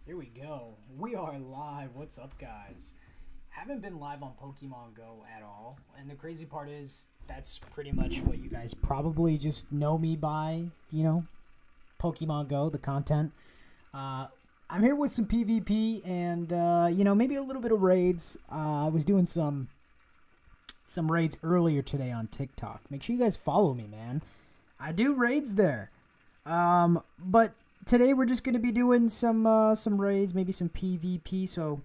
Here we go. We are live. What's up, guys? Haven't been live on Pokemon Go at all. And the crazy part is that's pretty much what you guys probably just know me by, Pokemon Go, the content. I'm here with some PvP and, maybe a little bit of raids. I was doing some raids earlier today on TikTok. Make sure you guys follow me, man. I do raids there. But today we're just going to be doing some raids, maybe some PvP. So,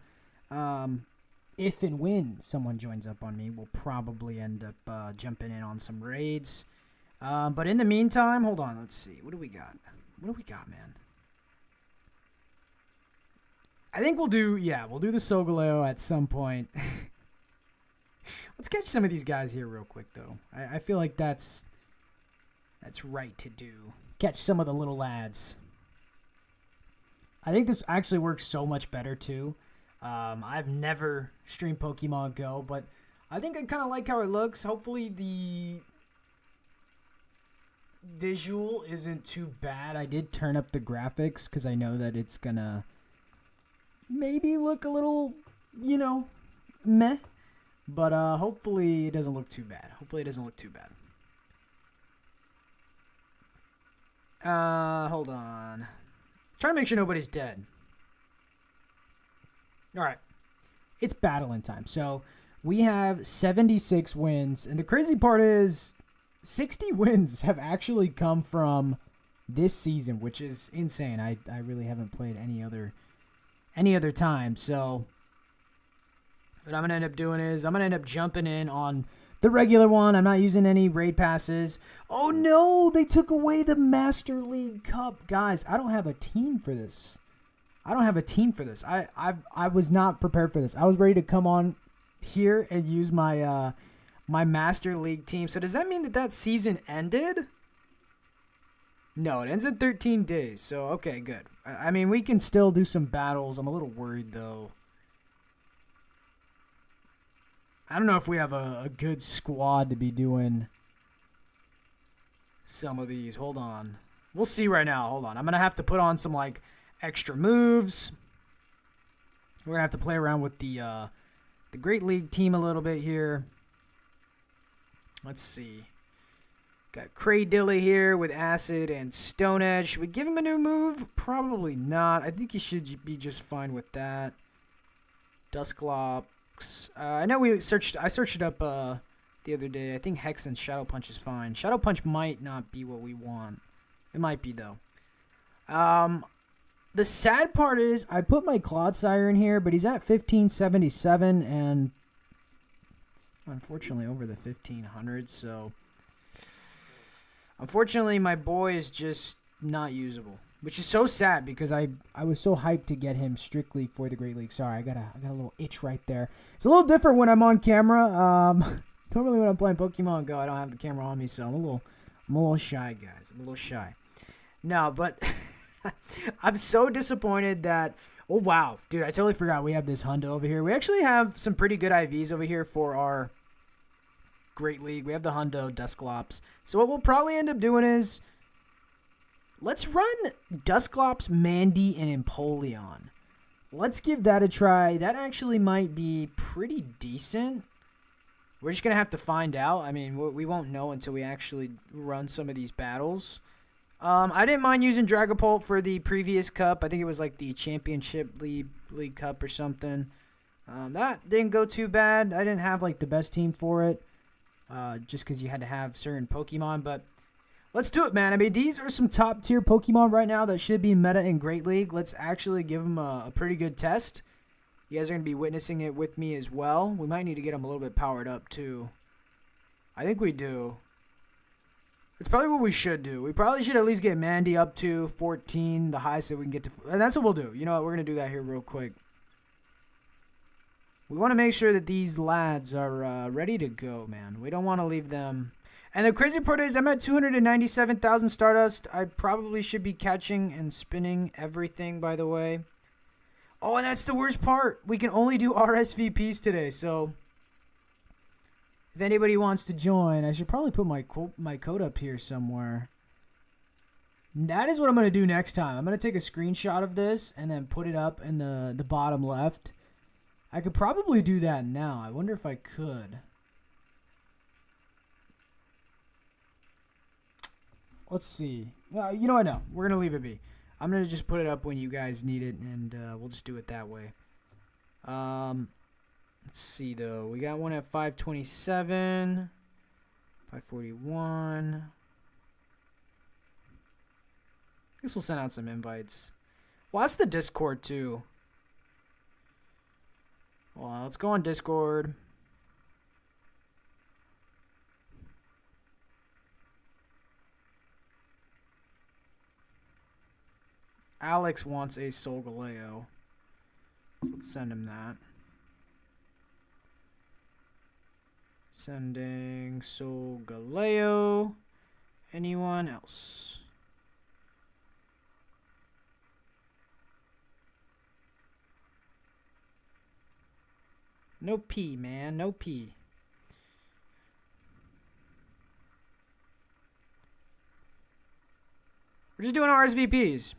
if and when someone joins up on me, we'll probably end up jumping in on some raids. But in the meantime, hold on. Let's see. What do we got? What do we got, man? I think we'll do the Solgaleo at some point. Let's catch some of these guys here real quick, though. I feel like that's right to do. Catch some of the little lads. I think this actually works so much better, too. I've never streamed Pokemon Go, but I think I kind of like how it looks. Hopefully the visual isn't too bad. I did turn up the graphics because I know that it's going to maybe look a little, meh. But hopefully it doesn't look too bad. Hold on. Trying to make sure nobody's dead. Alright. It's battling time. So, we have 76 wins. And the crazy part is, 60 wins have actually come from this season, which is insane. I really haven't played any other time. So, what I'm going to end up doing is, I'm going to end up jumping in on the regular one. I'm not using any raid passes. Oh no, they took away the Master League Cup. Guys, I don't have a team for this. I was not prepared for this. I was ready to come on here and use my my Master League team. So does that mean that season ended? No, it ends in 13 days. So okay, good. I mean, we can still do some battles. I'm a little worried though. I don't know if we have a good squad to be doing some of these. Hold on. We'll see right now. Hold on. I'm going to have to put on some, extra moves. We're going to have to play around with the Great League team a little bit here. Let's see. Got Cradilly here with Acid and Stone Edge. Should we give him a new move? Probably not. I think he should be just fine with that. Dusclops. I know I searched it up the other day. I think Hex and Shadow Punch is fine. Shadow Punch might not be what we want. It might be, though. The sad part is I put my Clodsire in here, but he's at 1577, and it's unfortunately over the 1500, so unfortunately my boy is just not usable. Which is so sad because I was so hyped to get him strictly for the Great League. Sorry, I got a little itch right there. It's a little different when I'm on camera. Normally when I'm playing Pokemon Go, I don't have the camera on me, so I'm a little shy, guys. I'm a little shy. No, but I'm so disappointed that. Oh wow, dude! I totally forgot we have this Hundo over here. We actually have some pretty good IVs over here for our Great League. We have the Hundo, Dusclops. So what we'll probably end up doing is, let's run Dusclops, Mandy, and Empoleon. Let's give that a try. That actually might be pretty decent. We're just going to have to find out. I mean, we won't know until we actually run some of these battles. I didn't mind using Dragapult for the previous cup. I think it was like the Championship League Cup or something. That didn't go too bad. I didn't have like the best team for it. Just because you had to have certain Pokemon, but let's do it, man. I mean, these are some top-tier Pokemon right now that should be meta in Great League. Let's actually give them a pretty good test. You guys are going to be witnessing it with me as well. We might need to get them a little bit powered up, too. I think we do. That's probably what we should do. We probably should at least get Mandy up to 14, the highest that we can get to. And that's what we'll do. You know what? We're going to do that here real quick. We want to make sure that these lads are ready to go, man. We don't want to leave them. And the crazy part is I'm at 297,000 Stardust. I probably should be catching and spinning everything, by the way. Oh, and that's the worst part. We can only do RSVPs today, so if anybody wants to join, I should probably put my code up here somewhere. That is what I'm going to do next time. I'm going to take a screenshot of this and then put it up in the bottom left. I could probably do that now. I wonder if I could. Let's see. You know what? No. We're going to leave it be. I'm going to just put it up when you guys need it, and we'll just do it that way. Let's see, though. We got one at 527, 541. I guess we'll send out some invites. Well, that's the Discord, too. Well, let's go on Discord. Alex wants a Sol Galeo. So let's send him that. Sending Sol Galeo. Anyone else? No P, man. No P. We're just doing RSVPs.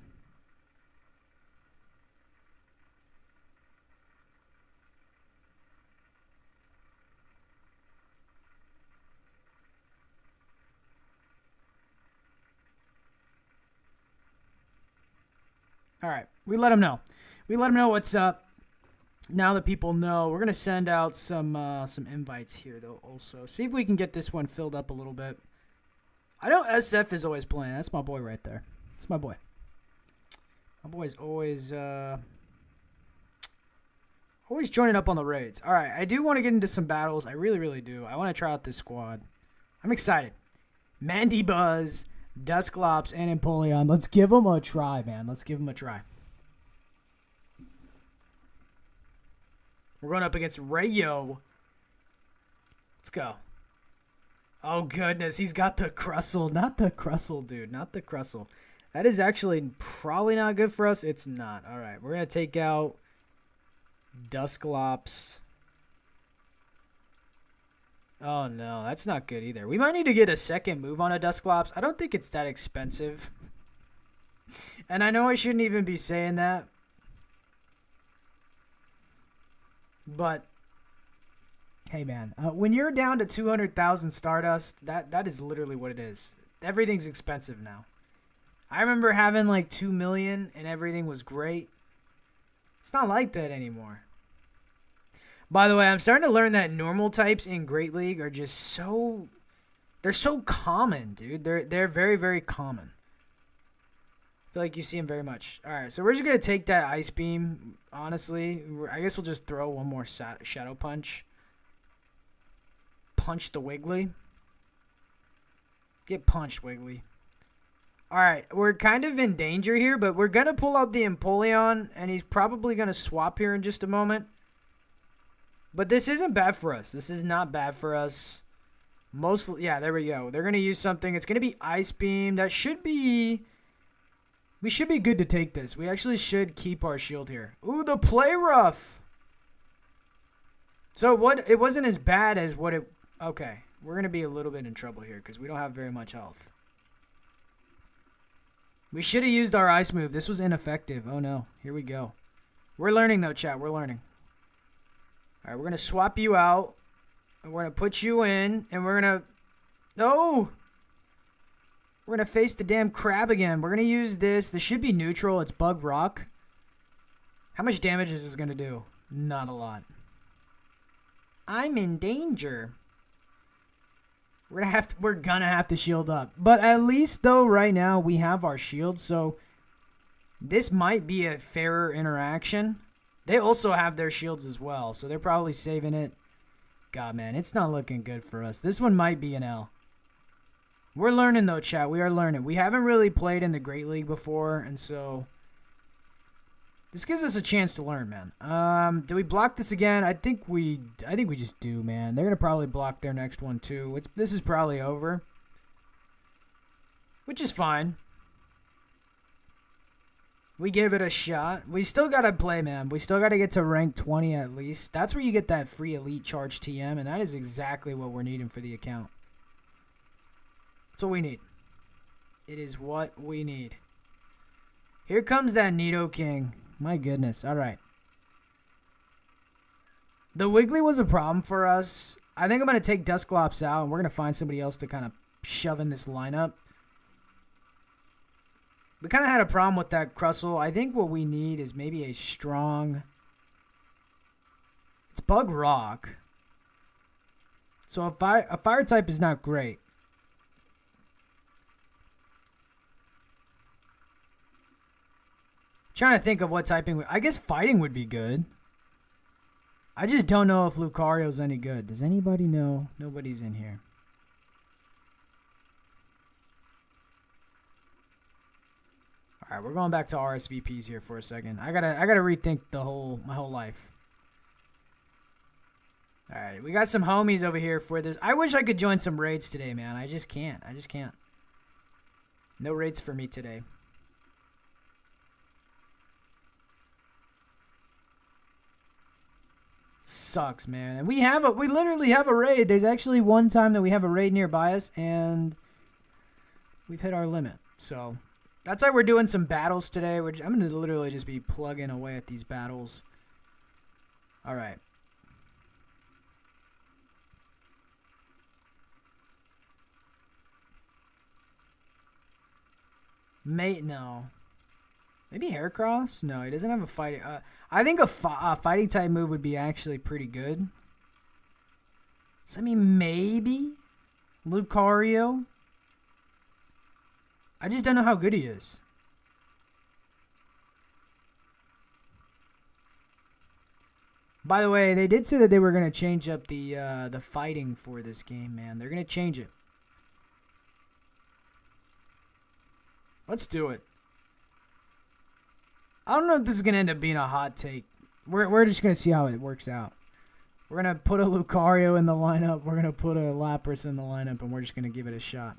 All right. We let them know. We let them know what's up. Now that people know, we're going to send out some invites here, though, also. See if we can get this one filled up a little bit. I know SF is always playing. That's my boy right there. That's my boy. My boy's always joining up on the raids. All right, I do want to get into some battles. I really, really do. I want to try out this squad. I'm excited. Mandy Buzz, Dusklops, and Empoleon. Let's give them a try, man. Let's give them a try. We're going up against Rayo. Let's go. Oh, goodness. He's got the Crustle. Not the Crustle, dude. Not the Crustle. That is actually probably not good for us. It's not. All right. We're going to take out Dusklops. Oh, no. That's not good either. We might need to get a second move on a Dusklops. I don't think it's that expensive. And I know I shouldn't even be saying that. But, hey, man, when you're down to 200,000 Stardust, that is literally what it is. Everything's expensive now. I remember having like 2 million and everything was great. It's not like that anymore. By the way, I'm starting to learn that normal types in Great League are just so... They're so common, dude. They're very, very common. I feel like you see them very much. All right, so we're just going to take that Ice Beam, honestly. I guess we'll just throw one more Shadow Punch. Punch the Wiggly. Get punched, Wiggly. All right, we're kind of in danger here, but we're going to pull out the Empoleon, and he's probably going to swap here in just a moment. But this isn't bad for us. This is not bad for us. Mostly, yeah, there we go. They're going to use something. It's going to be Ice Beam. That should be... We should be good to take this. We actually should keep our shield here. Ooh, the Play Rough. So what? It wasn't as bad as what it... Okay, we're going to be a little bit in trouble here because we don't have very much health. We should have used our ice move. This was ineffective. Oh, no. Here we go. We're learning, though, chat. We're learning. All right, we're going to swap you out. And we're going to put you in. And we're going to... No! We're going to face the damn crab again. We're going to use this. This should be neutral. It's Bug Rock. How much damage is this going to do? Not a lot. I'm in danger. We're gonna have to shield up. But at least, though, right now, we have our shield. So this might be a fairer interaction. They also have their shields as well. So they're probably saving it. God, man, it's not looking good for us. This one might be an L. We're learning, though, chat. We are learning. We haven't really played in the Great League before, and so this gives us a chance to learn, man. Do we block this again? I think we just do, man. They're gonna probably block their next one too. This is probably over, which is fine. We gave it a shot. We still gotta play, man. We still gotta get to rank 20 at least. That's where you get that free elite charge TM, and that is exactly what we're needing for the account. That's what we need. It is what we need. Here comes that Nidoking. My goodness. All right. The Wiggly was a problem for us. I think I'm going to take Dusclops out, and we're going to find somebody else to kind of shove in this lineup. We kind of had a problem with that Crustle. I think what we need is maybe a strong... It's Bug Rock. So a fire type is not great. Trying to think of what typing... I guess fighting would be good. I just don't know if Lucario's any good. Does anybody know? Nobody's in here. All right, we're going back to RSVPs here for a second. I gotta rethink my whole life. All right, we got some homies over here for this. I wish I could join some raids today, man. I just can't. No raids for me today. Sucks, man. And we literally have a raid. There's actually one time that we have a raid nearby us, and we've hit our limit. So that's why we're doing some battles today. I'm going to literally just be plugging away at these battles. All right. Mate, no. Maybe Heracross? No, he doesn't have a fighting... I think a fighting type move would be actually pretty good. So, I mean, maybe Lucario. I just don't know how good he is. By the way, they did say that they were going to change up the fighting for this game, man. They're going to change it. Let's do it. I don't know if this is going to end up being a hot take. We're just going to see how it works out. We're going to put a Lucario in the lineup. We're going to put a Lapras in the lineup, and we're just going to give it a shot.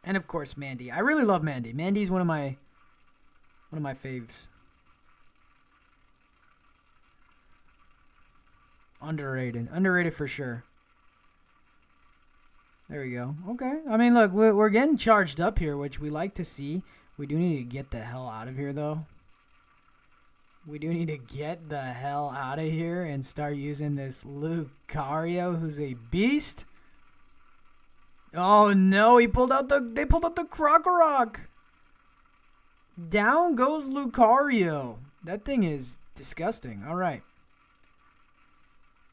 And, of course, Mandy. I really love Mandy. Mandy's one of my faves. Underrated. Underrated for sure. There we go. Okay. I mean, look, we're getting charged up here, which we like to see. We do need to get the hell out of here, though. We do need to get the hell out of here and start using this Lucario, who's a beast. Oh, no. They pulled out the Krokorok. Down goes Lucario. That thing is disgusting. All right.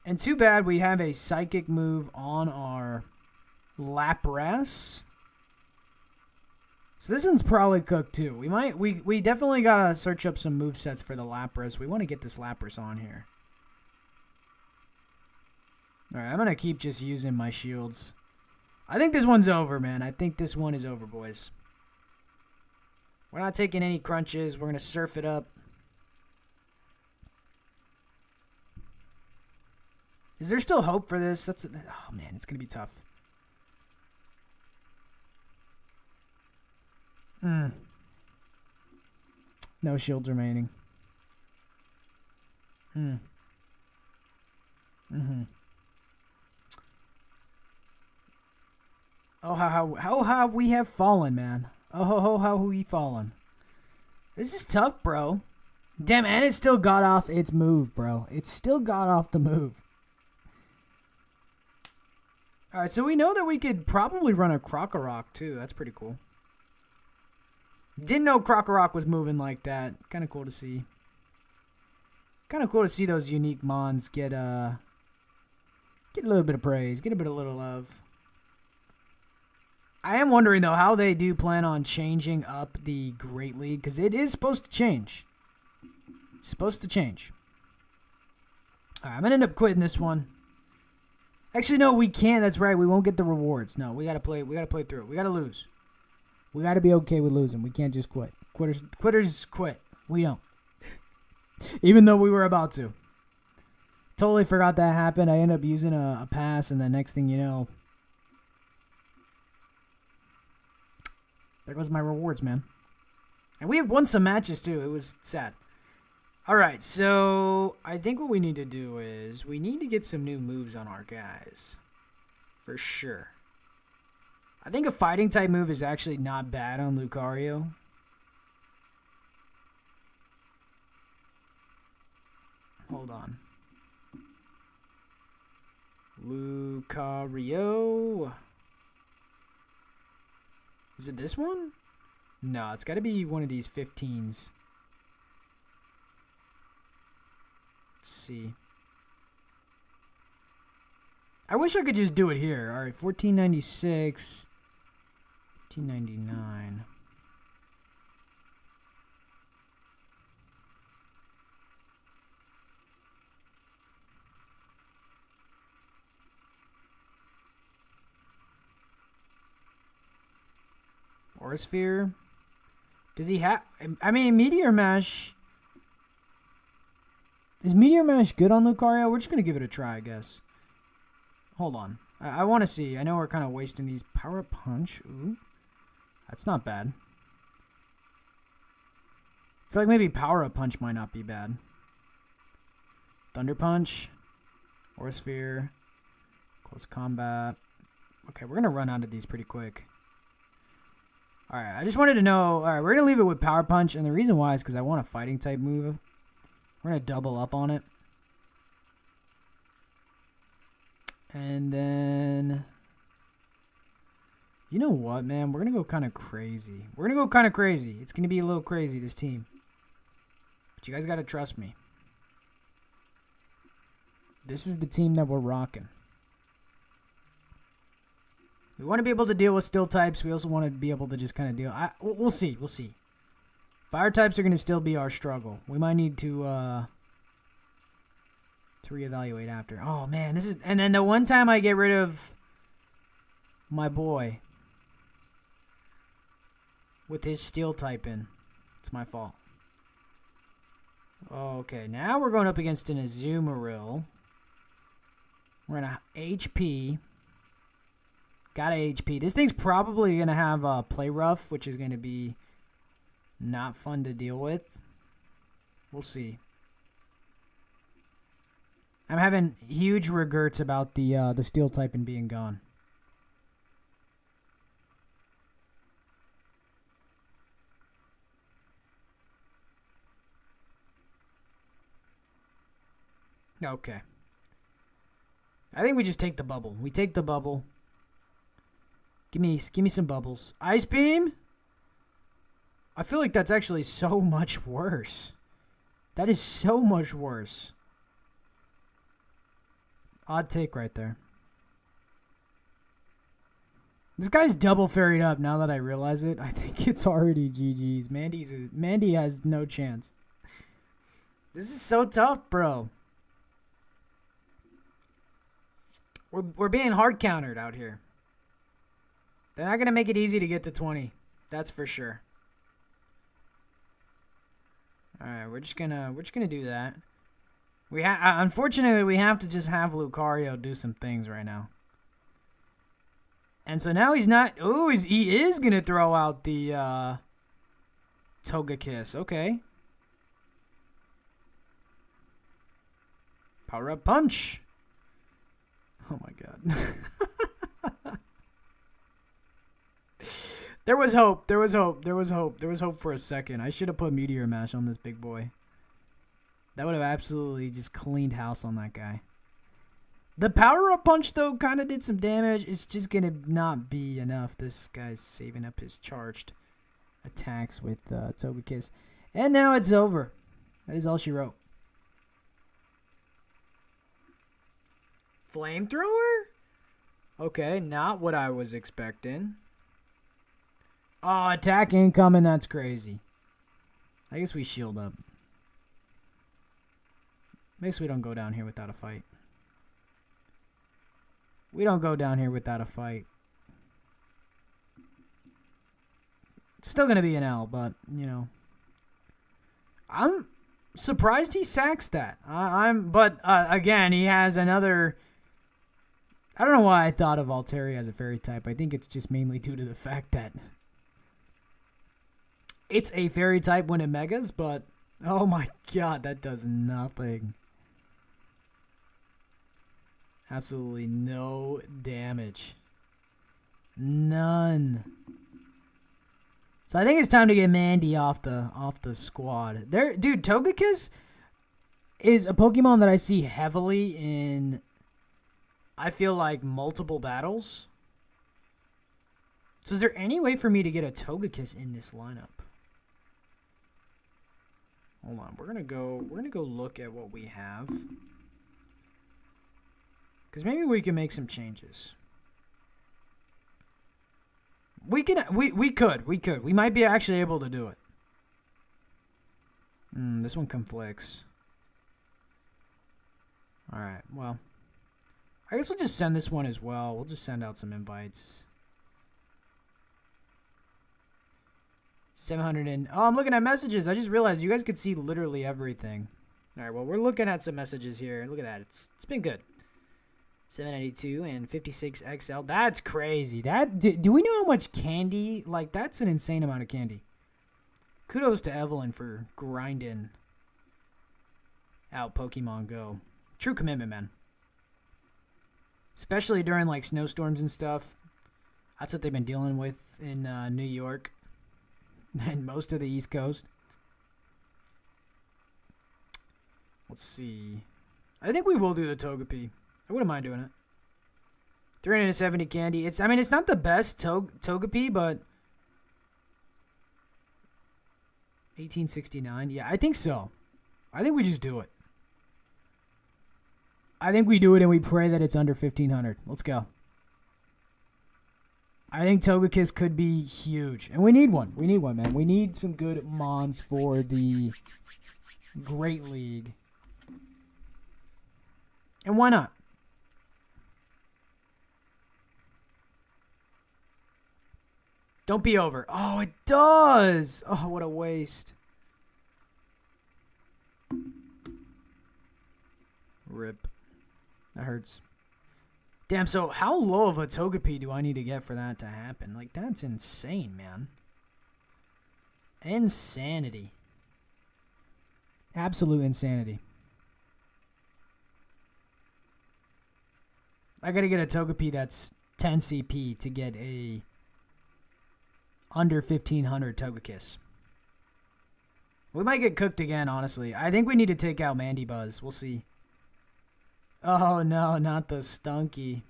And too bad we have a psychic move on our... Lapras. So this one's probably cooked too. We definitely gotta search up some movesets for the Lapras. We want to get this Lapras on here. Alright, I'm gonna keep just using my shields. I think this one's over, man. I think this one is over, boys. We're not taking any crunches. We're gonna surf it up. Is there still hope for this? Oh man, it's gonna be tough. No shields remaining. Oh, how we have fallen, man. Oh, how we fallen. This is tough, bro. Damn, and it still got off its move, bro. It still got off the move. Alright, so we know that we could probably run a Krokorok, too. That's pretty cool. Didn't know Krokorok was moving like that. Kind of cool to see. Kind of cool to see those unique mons get a little bit of praise, get a bit of little love. I am wondering though how they do plan on changing up the Great League because it is supposed to change. It's supposed to change. All right, I'm gonna end up quitting this one. Actually, no, we can't. That's right. We won't get the rewards. No, we gotta play. We gotta play through it. We gotta lose. We got to be okay with losing. We can't just quit. Quitters quit. We don't. Even though we were about to. Totally forgot that happened. I ended up using a pass, and the next thing you know, there goes my rewards, man. And we have won some matches, too. It was sad. All right, so I think what we need to do is we need to get some new moves on our guys. For sure. I think a fighting type move is actually not bad on Lucario. Hold on. Lucario. Is it this one? No, it's got to be one of these 15s. Let's see. I wish I could just do it here. All right, 1496. 1499. Aurasphere. Does he have... I mean, Meteor Mash... Is Meteor Mash good on Lucario? We're just going to give it a try, I guess. Hold on. I want to see. I know we're kind of wasting these. Power Punch. Ooh. That's not bad. I feel like maybe Power Up Punch might not be bad. Thunder Punch. Aurasphere. Close Combat. Okay, we're going to run out of these pretty quick. Alright, I just wanted to know. Alright, we're going to leave it with Power Punch. And the reason why is because I want a fighting type move. We're going to double up on it. And then... You know what, man? We're going to go kind of crazy. We're going to go kind of crazy. It's going to be a little crazy, this team. But you guys got to trust me. This is the team that we're rocking. We want to be able to deal with steel types. We also want to be able to just kind of deal... We'll see. We'll see. Fire types are going to still be our struggle. We might need to reevaluate after. Oh, man. This is... And then the one time I get rid of my boy with his steel type in, it's my fault. Okay, now we're going up against an Azumarill. We're going to HP. Got a HP. This thing's probably going to have Play Rough, which is going to be not fun to deal with. We'll see. I'm having huge regrets about the steel typing being gone. Okay. I think we just take the bubble. We take the bubble. Give me some bubbles. Ice Beam? I feel like that's actually so much worse. That is so much worse. Odd take right there. This guy's double fairied up now that I realize it. I think it's already GG's. Mandy has no chance. This is so tough, bro. We're being hard countered out here. They're not going to make it easy to get to 20. That's for sure. All right, we're just going to do that. Unfortunately, we have to just have Lucario do some things right now. And so now he's not... Ooh, he is going to throw out the Togekiss. Okay. Power Up Punch. Oh, my God. There was hope. There was hope. There was hope. There was hope for a second. I should have put Meteor Mash on this big boy. That would have absolutely just cleaned house on that guy. The power-up punch, though, kind of did some damage. It's just going to not be enough. This guy's saving up his charged attacks with Togekiss. And now it's over. That is all she wrote. Flamethrower? Okay, not what I was expecting. Oh, attack incoming. That's crazy. I guess we shield up. I guess we don't go down here without a fight. We don't go down here without a fight. It's still going to be an L, but, you know. I'm surprised he sacks that. But again, he has another... I don't know why I thought of Altaria as a fairy type. I think it's just mainly due to the fact that it's a fairy type when it megas, but oh my god, that does nothing. Absolutely no damage. None. So I think it's time to get Mandy off the squad. There, dude, Togekiss is a Pokemon that I see heavily in, I feel like, multiple battles. So is there any way for me to get a Togekiss in this lineup? Hold on, we're gonna go look at what we have. Cause maybe we can make some changes. We could. We might be actually able to do it. This one conflicts. Alright, well. I guess we'll just send this one as well. We'll just send out some invites. 700 and... Oh, I'm looking at messages. I just realized you guys could see literally everything. Alright, well, we're looking at some messages here. Look at that. It's been good. 792 and 56 XL. That's crazy. Do we know how much candy? Like, that's an insane amount of candy. Kudos to Evelyn for grinding out Pokemon Go. True commitment, man. Especially during, like, snowstorms and stuff. That's what they've been dealing with in New York and most of the East Coast. Let's see. I think we will do the Togepi. I wouldn't mind doing it. 370 candy. It's not the best Togepi, but 1869. Yeah, I think so. I think we just do it. I think we do it and we pray that it's under 1500. Let's go. I think Togekiss could be huge. And we need one. We need one, man. We need some good mons for the Great League. And why not? Don't be over. Oh, it does. Oh, what a waste. Rip. That hurts. Damn, so how low of a Togepi do I need to get for that to happen? Like, that's insane, man. Insanity. Absolute insanity. I gotta get a Togepi that's 10 CP to get a under 1500 Togekiss. We might get cooked again, honestly. I think we need to take out Mandibuzz. We'll see. Oh, no, not the Stunky.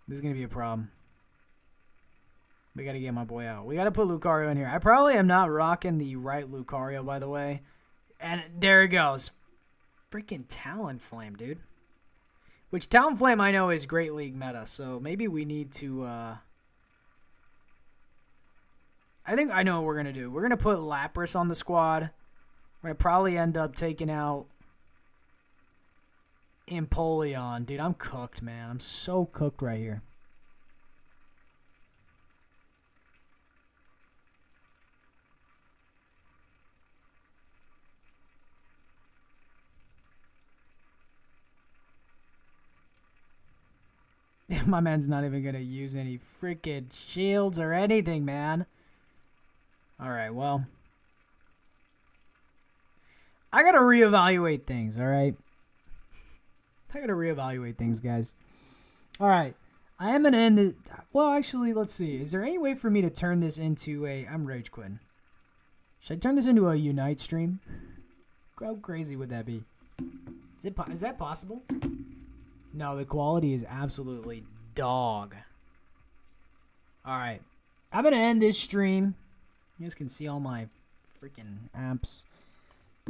This is going to be a problem. We got to get my boy out. We got to put Lucario in here. I probably am not rocking the right Lucario, by the way. And there it goes. Freaking Talonflame, dude. Which Talonflame I know is Great League meta, so maybe we need to... I think I know what we're going to do. We're going to put Lapras on the squad. We're going to probably end up taking out Empoleon. Dude, I'm cooked, man. I'm so cooked right here. My man's not even going to use any freaking shields or anything, man. Alright, well. I got to reevaluate things, alright? I got to reevaluate things, guys. Alright. I am going to end it. Well, actually, let's see. Is there any way for me to turn this into a... I'm Rage Quitting. Should I turn this into a Unite stream? How crazy would that be? Is that possible? No, the quality is absolutely dog. Alright. I'm going to end this stream. You guys can see all my freaking apps.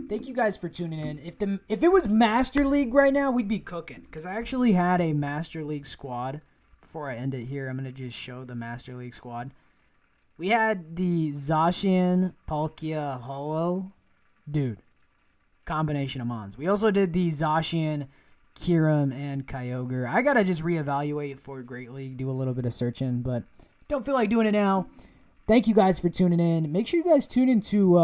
Thank you guys for tuning in. If it was Master League right now, we'd be cooking. Because I actually had a Master League squad. Before I end it here, I'm going to just show the Master League squad. We had the Zacian, Palkia, Holo. Dude. Combination of mons. We also did the Zacian, Kyurem, and Kyogre. I got to just reevaluate for Great League. Do a little bit of searching. But don't feel like doing it now. Thank you guys for tuning in. Make sure you guys tune into,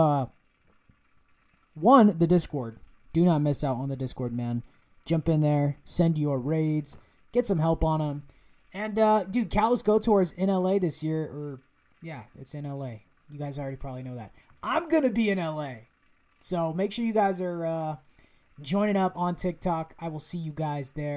the Discord. Do not miss out on the Discord, man. Jump in there. Send your raids. Get some help on them. And, dude, Kalos Go Tour is in LA this year. Yeah, it's in LA. You guys already probably know that. I'm going to be in LA. So make sure you guys are joining up on TikTok. I will see you guys there.